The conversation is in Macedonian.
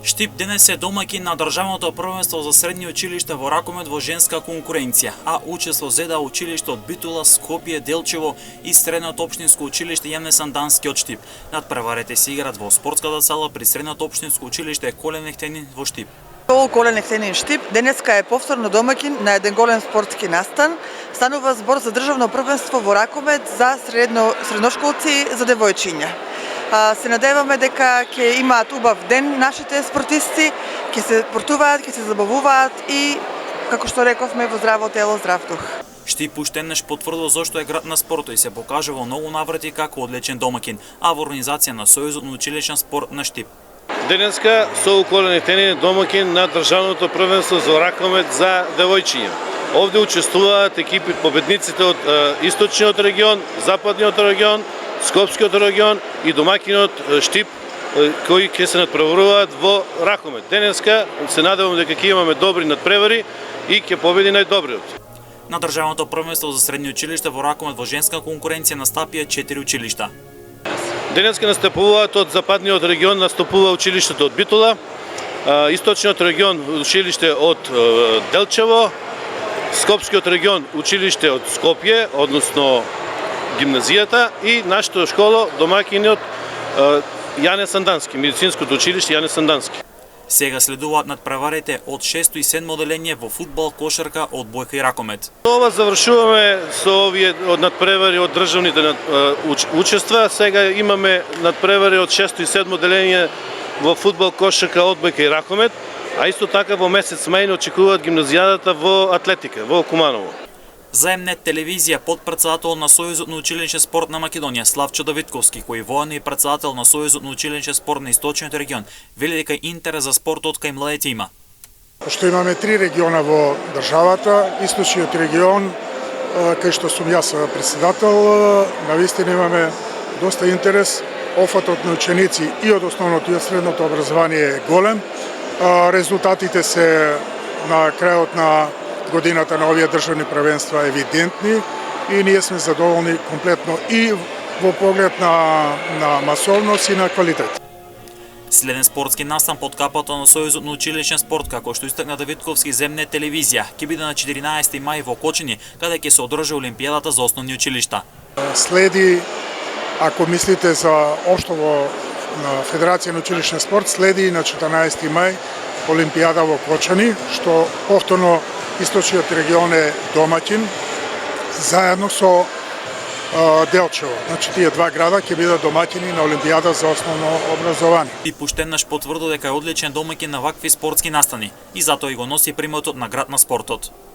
Штип денес е домаќин на државното првенство за средни училишта во ракомет во женска конкуренција, а учество зеда училиште од Битола, Скопје, Делчево и средното општинско училиште Јане Сандански од Штип. Надпреварите се играат во спортската сала при средното општинско училиште Колен Ехтенин во Штип. Колен Ехтенин Штип денеска е повторно домаќин на еден голем спортски настан. Станува збор за државно првенство во ракомет за средношколци за девојчиња. Се надеваме дека ќе имаат убав ден нашите спортисти, ќе се спортуваат, ќе се забавуваат и, како што рековме, во здраво тело, здрав дух. Штип уште еднаш потврдил зошто е град на спортот и се покажа во многу наврати како одличен домаќин, а во организација на Сојузот на училишен спорт на Штип. Денеска со Колен Ехтенин домаќин на државното првенство за ракомет за девојчиња. Овде учествуваат екипи победниците од источниот регион, западниот регион, Скопскиот регион и домаќинот Штип, кои ќе се надпреваруваат во ракомет. Денеска се надевам дека ќе имаме добри надпревари и ќе победи најдобриот. На државното првенство за средни училишта во ракомет во женска конкуренција настапија 4 училишта. Денеска настапуваат од западниот регион, настапува училиштето од Битола, источниот регион училиште од Делчево, Скопскиот регион училиште од Скопје, односно гимназијата, и нашата школа домаќинот Јане Сандански, медицинското училиште Јане Сандански. Сега следуваат надпреварите од 6 и 7 оделение во фудбал, кошарка, одбојка и ракомет. Ова завршуваме со овие надпревари од државните учества. Сега имаме надпревари од 6 и 7 оделение во фудбал, кошарка, одбојка и ракомет, а исто така во месец мај очекуваат гимназијадата во атлетика во Куманово. За МНЕТ телевизија подпредседател на Сојузот на училишен спорт на Македонија Славчо Давидковски, кој воено и председател на Сојузот на училишен спорт на Источниот регион, вели дека интерес за спортот кај младите има. Што имаме 3 региона во државата, Источниот регион, кај што сум јас председател, навистина имаме доста интерес. Офатот на ученици и од основното и од средното образование е голем. Резултатите се на крајот на годината на овие државни првенства евидентни и ние сме задоволни комплетно и во поглед на масовност и на квалитет. Следен спортски настан под капата на Сојузот на училишен спорт, како што истакна Давидковски за МНЕТ телевизија, ќе биде на 14 мај во Кочани, каде ќе се одржи Олимпијадата за основни училишта. Следи, ако мислите за општо во Федерација на училишен спорт, следи на 14 мај Олимпијада во Кочани, што повторно Источниот регион е домаќин, заедно со Делчево. Значи, тие два града ќе бидат домаќини на Олимпијада за основно образование. И пуштеннаш потврдил дека е одличен домаќин на вакви спортски настани и затоа и го носи приматот на град на спортот.